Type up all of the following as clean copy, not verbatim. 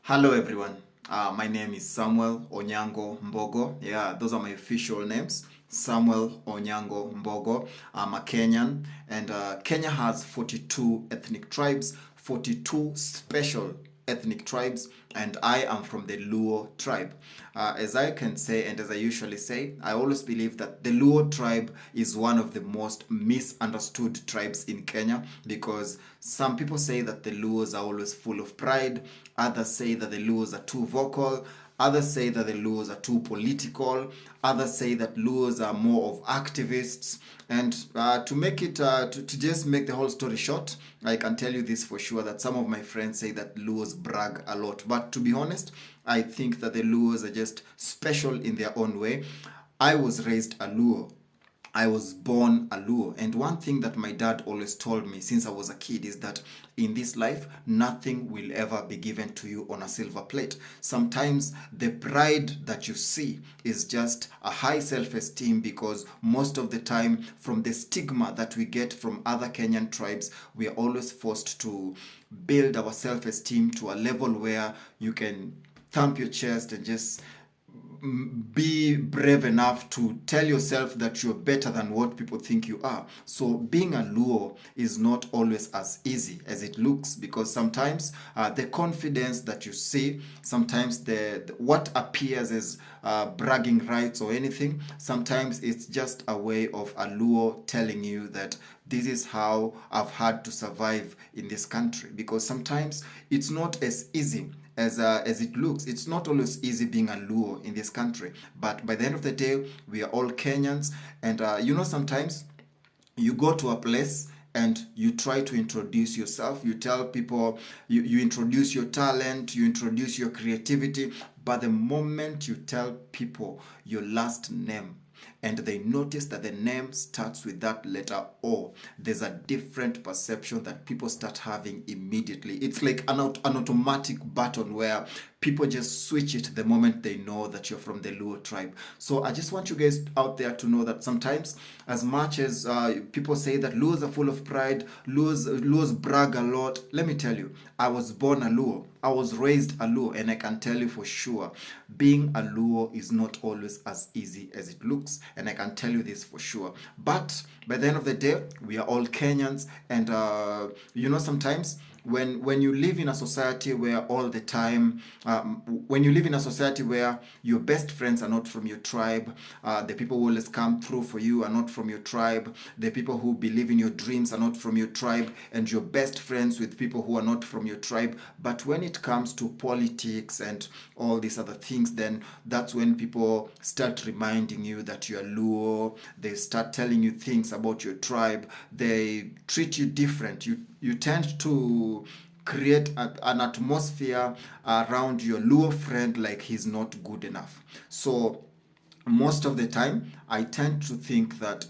Hello everyone. My name is Samuel Onyango Mbogo. Yeah, those are my official names. Samuel Onyango Mbogo. I'm a Kenyan, and Kenya has 42 ethnic tribes, 42 special ethnic tribes, and I am from the Luo tribe. As I can say, and as I usually say, I always believe that the Luo tribe is one of the most misunderstood tribes in Kenya because some people say that the Luos are always full of pride, others say that the Luos are too vocal, others say that the Luos are too political. Others say that Luos are more of activists. And to make it, to just make the whole story short, I can tell you this for sure that some of my friends say that Luos brag a lot. But to be honest, I think that the Luos are just special in their own way. I was raised a Luo. I was born a Luo. And one thing that my dad always told me since I was a kid is that in this life, nothing will ever be given to you on a silver plate. Sometimes the pride that you see is just a high self-esteem because most of the time, from the stigma that we get from other Kenyan tribes, we are always forced to build our self-esteem to a level where you can thump your chest and just be brave enough to tell yourself that you're better than what people think you are. So being a Luo is not always as easy as it looks because sometimes the confidence that you see, sometimes what appears as bragging rights or anything, sometimes it's just a way of a Luo telling you that this is how I've had to survive in this country, because sometimes it's not as easy as it looks. It's not always easy being a Luo in this country, but by the end of the day, we are all Kenyans, and sometimes you go to a place and you try to introduce yourself. You tell people, you introduce your talent, you introduce your creativity, but the moment you tell people your last name, and they notice that the name starts with that letter O, there's a different perception that people start having immediately. It's like an automatic button where people just switch it the moment they know that you're from the Luo tribe. So I just want you guys out there to know that sometimes, as much as people say that Luos are full of pride, Luos brag a lot, let me tell you, I was born a Luo. I was raised a Luo, and I can tell you for sure, being a Luo is not always as easy as it looks, and I can tell you this for sure. But by the end of the day, we are all Kenyans, and sometimes when you live in a society where all the time, when you live in a society where your best friends are not from your tribe, the people who always come through for you are not from your tribe, the people who believe in your dreams are not from your tribe, and you're best friends with people who are not from your tribe. But when it comes to politics and all these other things, then that's when people start reminding you that you're Luo. They start telling you things about your tribe. They treat you different. You tend to create an atmosphere around your Luo friend like he's not good enough. So most of the time, I tend to think that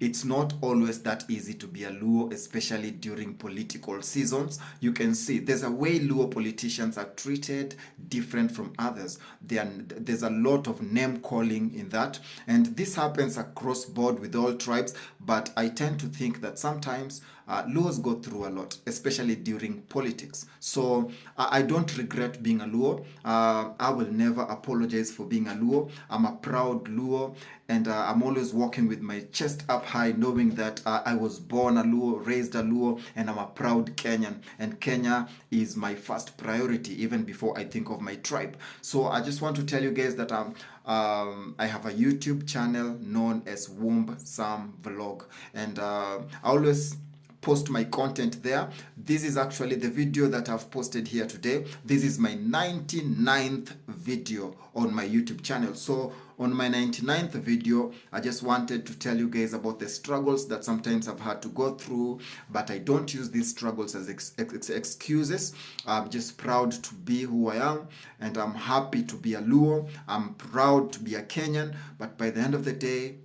it's not always that easy to be a Luo, especially during political seasons. You can see there's a way Luo politicians are treated different from others. There's a lot of name calling in that, and this happens across board with all tribes, but I tend to think that sometimes Luos go through a lot, especially during politics. So I don't regret being a Luo. I will never apologize for being a Luo. I'm a proud Luo, and I'm always walking with my chest up high, knowing that I was born a Luo, raised a Luo, and I'm a proud Kenyan. And Kenya is my first priority, even before I think of my tribe. So I just want to tell you guys that I have a YouTube channel known as Womb Sam Vlog, and I always post my content there. This is actually the video that I've posted here today. This is my 99th video on my YouTube channel. So on my 99th video, I just wanted to tell you guys about the struggles that sometimes I've had to go through, but I don't use these struggles as excuses. I'm just proud to be who I am, and I'm happy to be a Luo. I'm proud to be a Kenyan, but by the end of the day,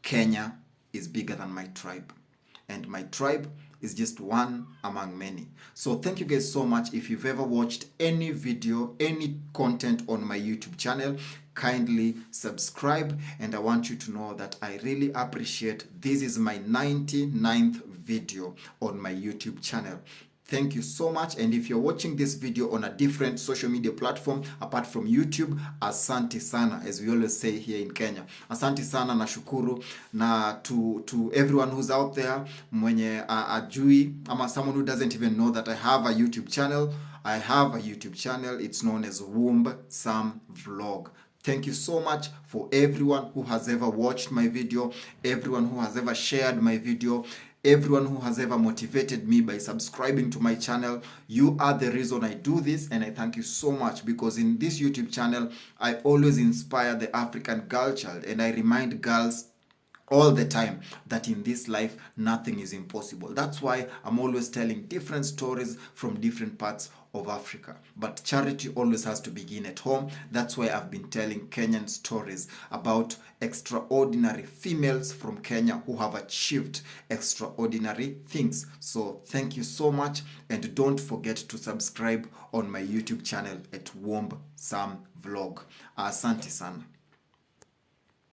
Kenya is bigger than my tribe, and my tribe is just one among many. So thank you guys so much. If you've ever watched any video, any content on my YouTube channel, kindly subscribe, and I want you to know that I really appreciate. This is my 99th video on my YouTube channel. Thank you so much. And if you're watching this video on a different social media platform apart from YouTube, asante sana, as we always say here in Kenya. Asante sana, nashukuru. Na to everyone who's out there, mwenye ajui, ama someone who doesn't even know that I have a YouTube channel. I have a YouTube channel. It's known as Womb Sam Vlog. Thank you so much for everyone who has ever watched my video, everyone who has ever shared my video, everyone who has ever motivated me by subscribing to my channel. You are the reason I do this, and I thank you so much, because in this YouTube channel, I always inspire the African girl child, and I remind girls all the time that in this life nothing is impossible. That's why I'm always telling different stories from different parts of Africa. But charity always has to begin at home. That's why I've been telling Kenyan stories about extraordinary females from Kenya who have achieved extraordinary things. So thank you so much, and don't forget to subscribe on my YouTube channel at Womb Sam Vlog. Asante sana.